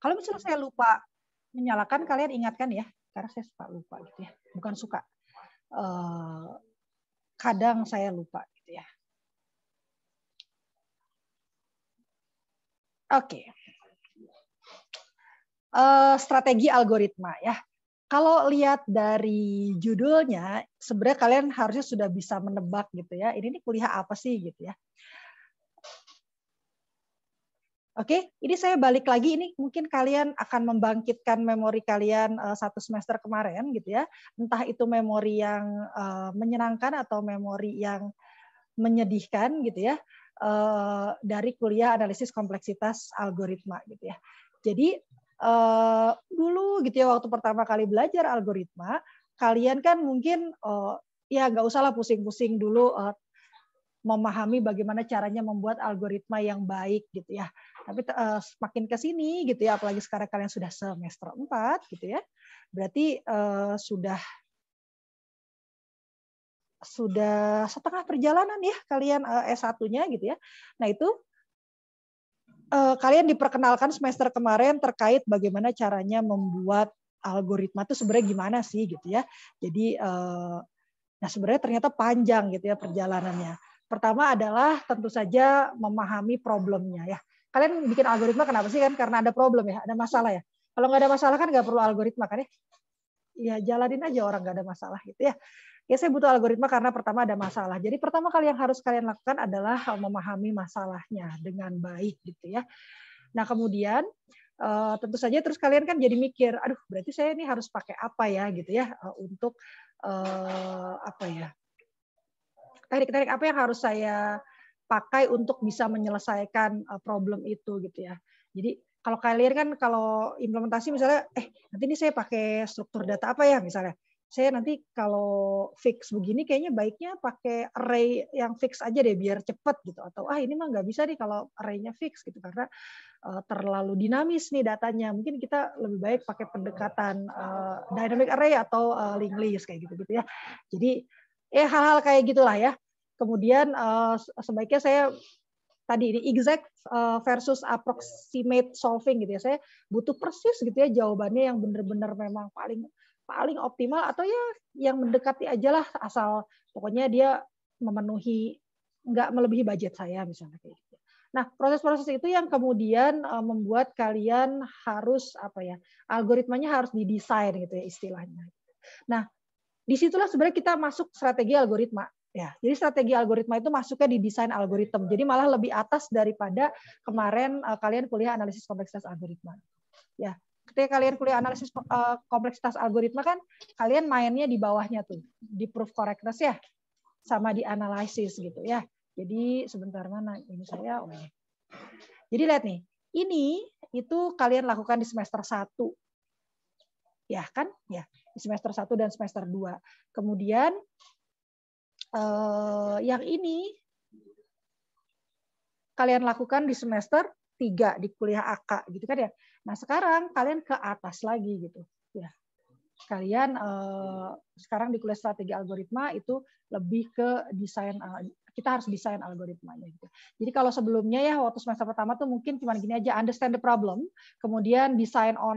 Kalau misalnya saya lupa menyalakan, kalian ingatkan ya, karena saya suka lupa gitu ya, bukan suka. Kadang saya lupa gitu ya. Oke. Strategi algoritma ya. Kalau lihat dari judulnya, sebenarnya kalian harusnya sudah bisa menebak gitu ya. Ini nih kuliah apa sih gitu ya. Oke, ini saya balik lagi. Ini mungkin kalian akan membangkitkan memori kalian satu semester kemarin gitu ya. Entah itu memori yang menyenangkan atau memori yang menyedihkan gitu ya. Dari kuliah analisis kompleksitas algoritma gitu ya. Jadi dulu gitu ya waktu pertama kali belajar algoritma, kalian kan mungkin ya nggak usah lah pusing-pusing dulu memahami bagaimana caranya membuat algoritma yang baik gitu ya. Tapi semakin ke sini gitu ya, apalagi sekarang kalian sudah semester 4 gitu ya. Berarti sudah setengah perjalanan ya kalian S1-nya gitu ya. Nah, itu kalian diperkenalkan semester kemarin terkait bagaimana caranya membuat algoritma itu sebenarnya gimana sih gitu ya. Jadi nah sebenarnya ternyata panjang gitu ya perjalanannya. Pertama adalah tentu saja memahami problemnya ya. Kalian bikin algoritma kenapa sih kan? Karena ada problem ya, ada masalah ya. Kalau nggak ada masalah kan nggak perlu algoritma kan ya. Ya jalanin aja orang nggak ada masalah gitu ya. Ya saya butuh algoritma karena pertama ada masalah. Jadi pertama kali yang harus kalian lakukan adalah memahami masalahnya dengan baik gitu ya. Nah kemudian tentu saja terus kalian kan jadi mikir, aduh berarti saya ini harus pakai apa ya gitu ya untuk apa ya teknik-teknik apa yang harus saya pakai untuk bisa menyelesaikan problem itu gitu ya. Jadi kalau kalian kan kalau implementasi misalnya, nanti ini saya pakai struktur data apa ya misalnya. Saya nanti kalau fix begini kayaknya baiknya pakai array yang fix aja deh biar cepet gitu. Atau ini mah nggak bisa nih kalau array-nya fix gitu karena terlalu dinamis nih datanya. Mungkin kita lebih baik pakai pendekatan dynamic array atau linked list kayak gitu ya. Jadi hal-hal kayak gitulah ya. Kemudian sebaiknya saya tadi ini exact versus approximate solving gitu ya. Saya butuh persis gitu ya jawabannya yang benar-benar memang paling optimal atau ya yang mendekati aja lah asal pokoknya dia memenuhi nggak melebihi budget saya misalnya kayak gitu. Nah, proses-proses itu yang kemudian membuat kalian harus algoritmanya harus didesain gitu ya istilahnya. Nah, disitulah sebenarnya kita masuk strategi algoritma. Ya, jadi strategi algoritma itu masuknya di desain algoritma. Jadi malah lebih atas daripada kemarin kalian kuliah analisis kompleksitas algoritma. Ya, ketika kalian kuliah analisis kompleksitas algoritma kan kalian mainnya di bawahnya tuh, di proof correctness ya, sama di analisis gitu ya. Jadi sebentar mana ini saya. Jadi lihat nih, ini itu kalian lakukan di semester 1. Ya kan? Ya, di semester 1 dan semester 2. Kemudian yang ini kalian lakukan di semester 3 di kuliah AK gitu kan ya. Nah, sekarang kalian ke atas lagi gitu ya. Kalian sekarang di kuliah strategi algoritma itu lebih ke desain kita harus desain algoritmanya gitu. Jadi kalau sebelumnya ya waktu semester pertama tuh mungkin cuma gini aja understand the problem, kemudian design on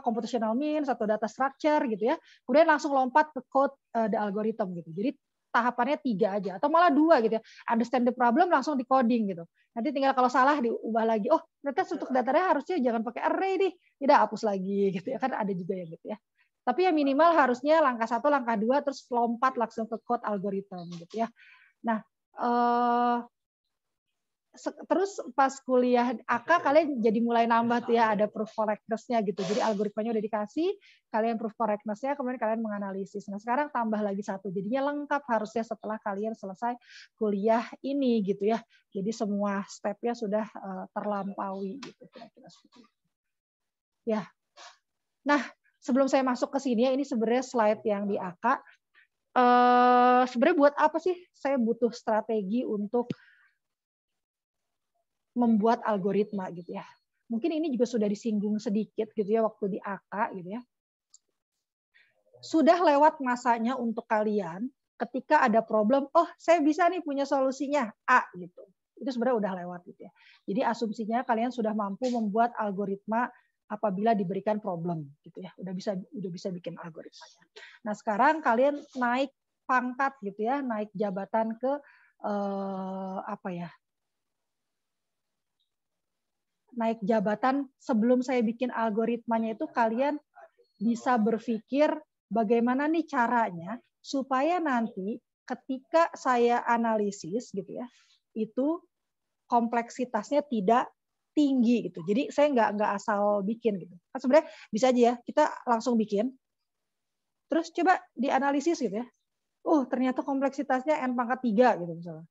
computational means atau data structure gitu ya. Kemudian langsung lompat ke code the algorithm gitu. Jadi tahapannya 3 aja atau malah 2 gitu ya. Understand the problem langsung di coding gitu. Nanti tinggal kalau salah diubah lagi. Oh, ternyata struktur datanya harusnya jangan pakai array nih. Tidak hapus lagi gitu ya. Kan ada juga yang gitu ya. Tapi yang minimal harusnya langkah 1, langkah 2 terus lompat langsung ke code algorithm gitu ya. Nah, terus pas kuliah AK kalian jadi mulai nambah tuh ya ada proof correctness-nya gitu. Jadi algoritmanya udah dikasih, kalian proof correctness-nya kemudian kalian menganalisis. Nah, sekarang tambah lagi 1. Jadinya lengkap harusnya setelah kalian selesai kuliah ini gitu ya. Jadi semua step-nya sudah terlampaui gitu kira-kira seperti itu. Ya. Nah, sebelum saya masuk ke sini ya ini sebenarnya slide yang di AK. Sebenarnya buat apa sih saya butuh strategi untuk membuat algoritma gitu ya. Mungkin ini juga sudah disinggung sedikit gitu ya waktu di AK gitu ya. Sudah lewat masanya untuk kalian ketika ada problem, oh saya bisa nih punya solusinya A gitu. Itu sebenarnya udah lewat gitu ya. Jadi asumsinya kalian sudah mampu membuat algoritma apabila diberikan problem gitu ya. Udah bisa bikin algoritmanya. Nah, sekarang kalian naik pangkat gitu ya, naik jabatan ke apa ya? Naik jabatan sebelum saya bikin algoritmanya itu kalian bisa berpikir bagaimana nih caranya supaya nanti ketika saya analisis gitu ya, itu kompleksitasnya tidak tinggi gitu. Jadi saya nggak asal bikin gitu. Kan sebenarnya bisa aja ya kita langsung bikin, terus coba dianalisis gitu ya. Ternyata kompleksitasnya n pangkat 3 gitu misalnya.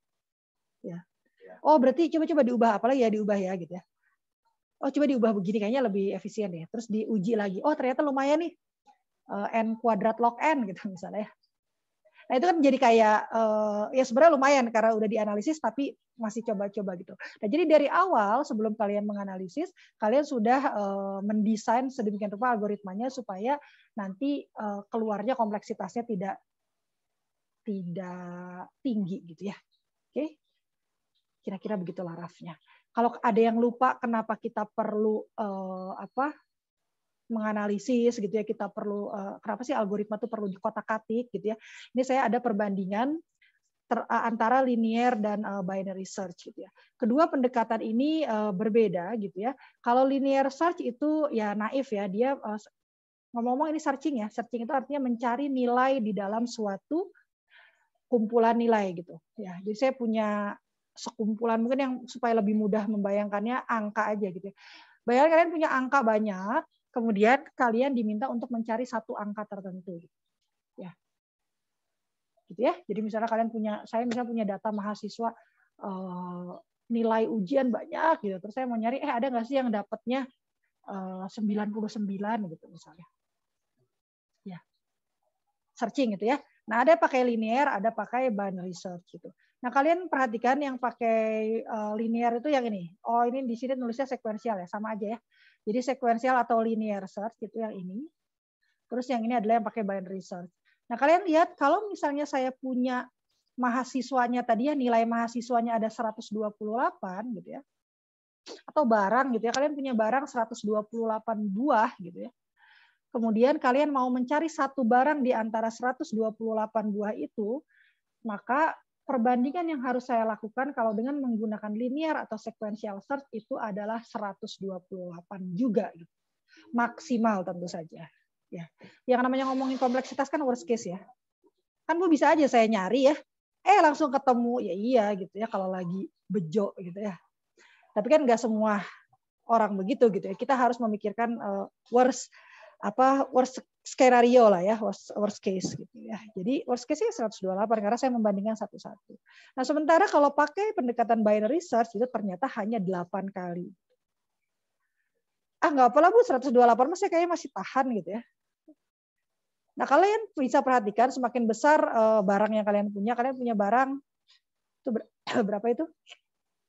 Ya. Oh berarti coba diubah apalagi ya diubah ya gitu ya. Oh coba diubah begini kayaknya lebih efisien ya. Terus diuji lagi. Oh ternyata lumayan nih n kuadrat log n gitu misalnya. Nah itu kan jadi kayak ya sebenarnya lumayan karena udah dianalisis tapi masih coba-coba gitu. Nah jadi dari awal sebelum kalian menganalisis kalian sudah mendesain sedemikian rupa algoritmanya supaya nanti keluarnya kompleksitasnya tidak tinggi gitu ya. Oke. Kira-kira begitulah rafnya. Kalau ada yang lupa kenapa kita perlu menganalisis gitu ya, kita perlu kenapa sih algoritma itu perlu dikotak-atik gitu ya. Ini saya ada perbandingan antara linear dan binary search gitu ya. Kedua pendekatan ini berbeda gitu ya. Kalau linear search itu ya naif ya, dia ngomong-ngomong ini searching ya. Searching itu artinya mencari nilai di dalam suatu kumpulan nilai gitu ya. Jadi saya punya sekumpulan mungkin yang supaya lebih mudah membayangkannya angka aja gitu ya. Bayangkan kalian punya angka banyak, kemudian kalian diminta untuk mencari satu angka tertentu gitu. Ya. Gitu ya. Jadi misalnya saya misalnya punya data mahasiswa nilai ujian banyak gitu. Terus saya mau nyari ada nggak sih yang dapatnya 99 gitu misalnya. Ya. Searching gitu ya. Nah, ada pakai linear, ada pakai binary search gitu. Nah, kalian perhatikan yang pakai linear itu yang ini. Oh, ini di sini nulisnya sekuensial ya, sama aja ya. Jadi sekuensial atau linear search itu yang ini. Terus yang ini adalah yang pakai binary search. Nah, kalian lihat kalau misalnya saya punya mahasiswanya tadi ya, nilai mahasiswanya ada 128 gitu ya. Atau barang gitu ya, kalian punya barang 128 buah gitu ya. Kemudian kalian mau mencari satu barang di antara 128 buah itu, maka perbandingan yang harus saya lakukan kalau dengan menggunakan linear atau sequential search itu adalah 128 juga. Maksimal tentu saja. Ya. Yang namanya ngomongin kompleksitas kan worst case ya. Kan Bu bisa aja saya nyari ya, langsung ketemu, ya iya gitu ya kalau lagi bejo gitu ya. Tapi kan nggak semua orang begitu gitu ya. Kita harus memikirkan worst skenario lah ya, worst case gitu ya. Jadi worst case-nya 128 karena saya membandingkan satu-satu. Nah, sementara kalau pakai pendekatan binary search itu ternyata hanya 8 kali. Nggak apa-apa Bu, 128 masih kayaknya masih tahan gitu ya. Nah, kalian bisa perhatikan semakin besar barang yang kalian punya barang itu berapa itu?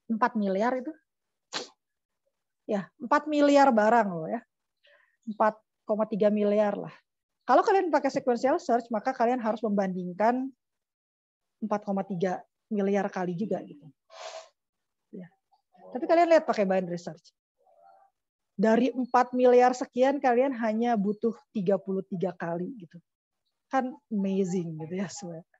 4 miliar itu. Ya, 4 miliar barang loh ya. 4,3 miliar lah. Kalau kalian pakai sequential search, maka kalian harus membandingkan 4,3 miliar kali juga gitu. Ya. Tapi kalian lihat pakai binary search. Dari 4 miliar sekian kalian hanya butuh 33 kali gitu. Kan amazing gitu ya sebenarnya.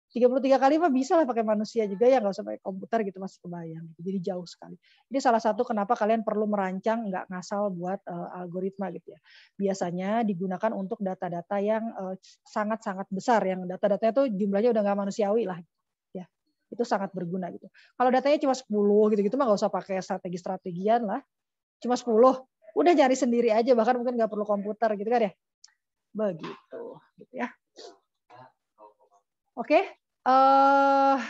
33 kali mah bisa lah pakai manusia juga ya, nggak usah pakai komputer gitu, masih kebayang. Jadi jauh sekali. Ini salah satu kenapa kalian perlu merancang nggak ngasal buat algoritma gitu ya. Biasanya digunakan untuk data-data yang sangat-sangat besar, yang data-datanya tuh jumlahnya udah nggak manusiawi lah. Ya, itu sangat berguna gitu. Kalau datanya cuma 10 gitu-gitu mah nggak usah pakai strategi-strategian lah. Cuma 10, udah cari sendiri aja, bahkan mungkin nggak perlu komputer gitu kan ya. Begitu, gitu ya. Oke,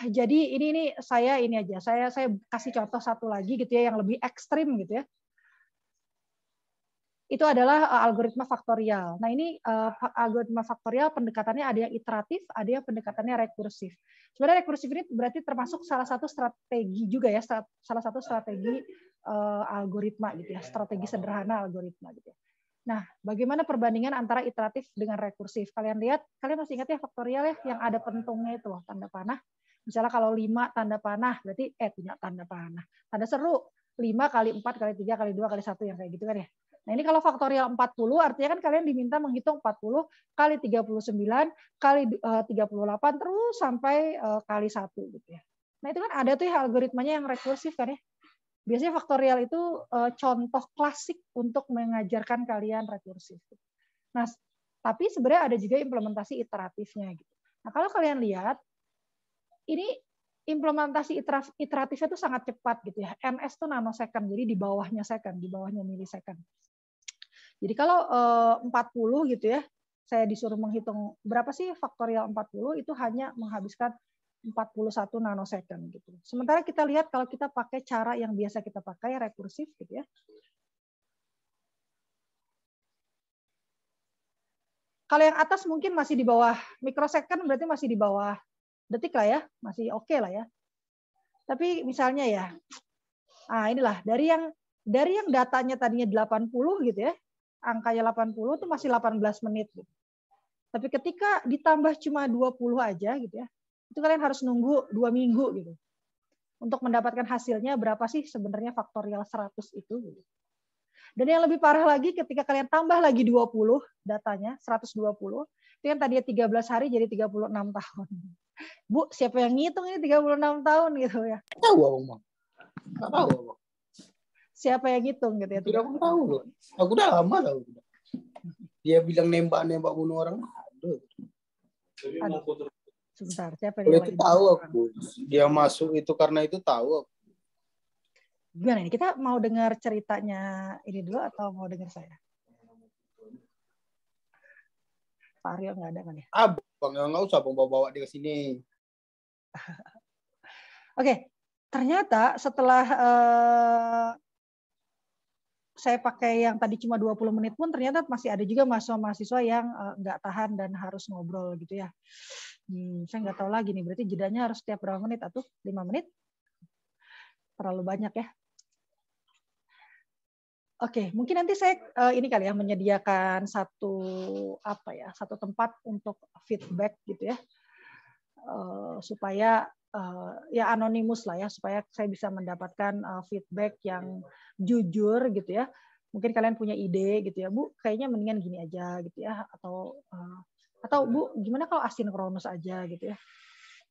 jadi ini saya aja. Saya kasih contoh satu lagi gitu ya yang lebih ekstrim gitu ya. Itu adalah algoritma faktorial. Nah, ini algoritma faktorial pendekatannya ada yang iteratif, ada yang pendekatannya rekursif. Sebenarnya rekursif ini berarti termasuk salah satu strategi juga ya, salah satu strategi algoritma gitu ya, strategi sederhana algoritma gitu ya. Nah, bagaimana perbandingan antara iteratif dengan rekursif? Kalian lihat, kalian masih ingat ya faktorial ya, yang ada pentungnya itu loh, tanda panah. Misalnya kalau 5 tanda panah, berarti tidak tanda panah. Tanda seru. 5 kali 4 kali 3 kali 2 kali 1 yang kayak gitu kan ya. Nah ini kalau faktorial 40 artinya kan kalian diminta menghitung 40 kali 39 kali 38 terus sampai kali 1 gitu ya. Nah itu kan ada tuh ya algoritmanya yang rekursif kan ya. Biasanya faktorial itu contoh klasik untuk mengajarkan kalian rekursif. Nah, tapi sebenarnya ada juga implementasi iteratifnya gitu. Nah, kalau kalian lihat ini implementasi iteratifnya itu sangat cepat gitu ya. NS itu nanosecond, jadi di bawahnya second, di bawahnya milisecond. Jadi kalau 40 gitu ya, saya disuruh menghitung berapa sih faktorial 40 itu hanya menghabiskan 41 nanosecond gitu. Sementara kita lihat kalau kita pakai cara yang biasa kita pakai rekursif gitu ya. Kalau yang atas mungkin masih di bawah mikrosecond, berarti masih di bawah detik lah ya, masih oke lah ya. Tapi misalnya ya, inilah dari yang datanya tadinya 80 gitu ya, angkanya 80 itu masih 18 menit. Gitu. Tapi ketika ditambah cuma 20 aja gitu ya, itu kalian harus nunggu 2 minggu gitu. Untuk mendapatkan hasilnya berapa sih sebenarnya faktorial 100 itu. Gitu. Dan yang lebih parah lagi ketika kalian tambah lagi 20 datanya, 120, itu yang tadinya 13 hari jadi 36 tahun. Bu, siapa yang ngitung ini 36 tahun gitu ya? Tahu abang, Bang. Nggak tahu abang. Siapa yang ngitung gitu ya? Tidak tahu loh. Aku udah lama tahu. Dia bilang nembak bunuh orang. Aduh. Sebentar, siapa yang itu tahu aku. Dia masuk itu karena itu tahu aku. Gimana ini? Kita mau dengar ceritanya ini dulu atau mau dengar saya? Pak Aryo nggak ada kan ya? Abang nggak usah bawa dia ke sini. Oke, ternyata setelah saya pakai yang tadi cuma 20 menit pun ternyata masih ada juga mahasiswa yang nggak tahan dan harus ngobrol gitu ya. Saya nggak tahu lagi nih, berarti jedanya harus setiap berapa menit? Atau 5 menit? Terlalu banyak ya. Oke, mungkin nanti saya ini kali ya menyediakan satu tempat untuk feedback gitu ya, supaya ya anonimus lah ya, supaya saya bisa mendapatkan feedback yang jujur gitu ya. Mungkin kalian punya ide gitu ya, Bu, kayaknya mendingan gini aja gitu ya, atau Bu, gimana kalau asinkronus aja gitu ya,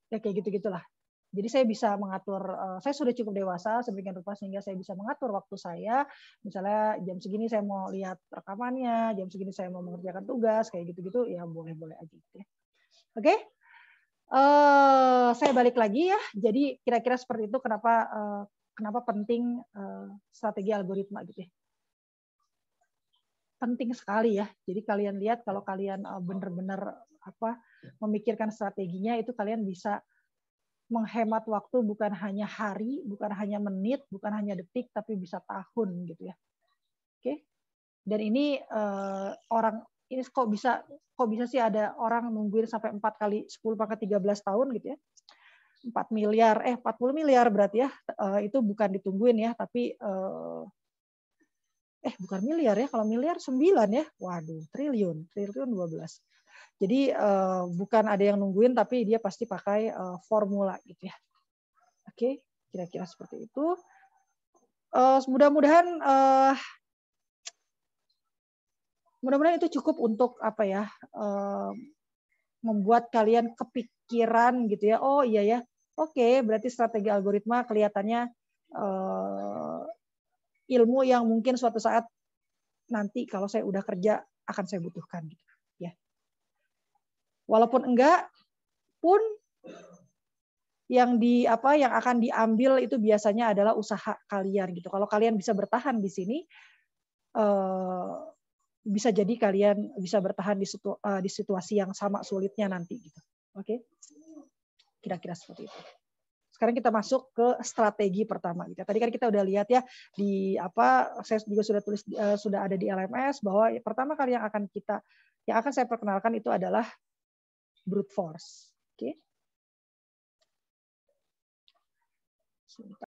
ya kayak gitu-gitulah. Jadi saya bisa mengatur, saya sudah cukup dewasa sedemikian rupa sehingga saya bisa mengatur waktu saya. Misalnya jam segini saya mau lihat rekamannya, jam segini saya mau mengerjakan tugas, kayak gitu-gitu, ya boleh-boleh aja. Gitu ya. Oke, saya balik lagi ya. Jadi kira-kira seperti itu kenapa penting strategi algoritma gitu ya. Penting sekali ya. Jadi kalian lihat kalau kalian benar-benar memikirkan strateginya itu kalian bisa menghemat waktu bukan hanya hari, bukan hanya menit, bukan hanya detik, tapi bisa tahun gitu ya. Oke. Dan ini ini kok bisa sih ada orang nungguin sampai 4 kali 10 pangkat 13 tahun gitu ya. 40 miliar berarti ya. Itu bukan ditungguin ya, tapi bukan miliar ya, kalau miliar 9 ya. Waduh, triliun 12. Jadi bukan ada yang nungguin, tapi dia pasti pakai formula gitu ya. Oke, kira-kira seperti itu. Mudah-mudahan itu cukup untuk membuat kalian kepikiran gitu ya. Oh iya ya, oke, berarti strategi algoritma kelihatannya ilmu yang mungkin suatu saat nanti kalau saya udah kerja akan saya butuhkan gitu ya. Walaupun enggak pun yang akan diambil itu biasanya adalah usaha kalian gitu. Kalau kalian bisa bertahan di sini, bisa jadi kalian bisa bertahan di situasi yang sama sulitnya nanti gitu. Oke, kira-kira seperti itu. Sekarang kita masuk ke strategi pertama. Gitu. Tadi kan kita udah lihat ya saya juga sudah tulis sudah ada di LMS bahwa pertama kali yang akan saya perkenalkan itu adalah brute force. Oke.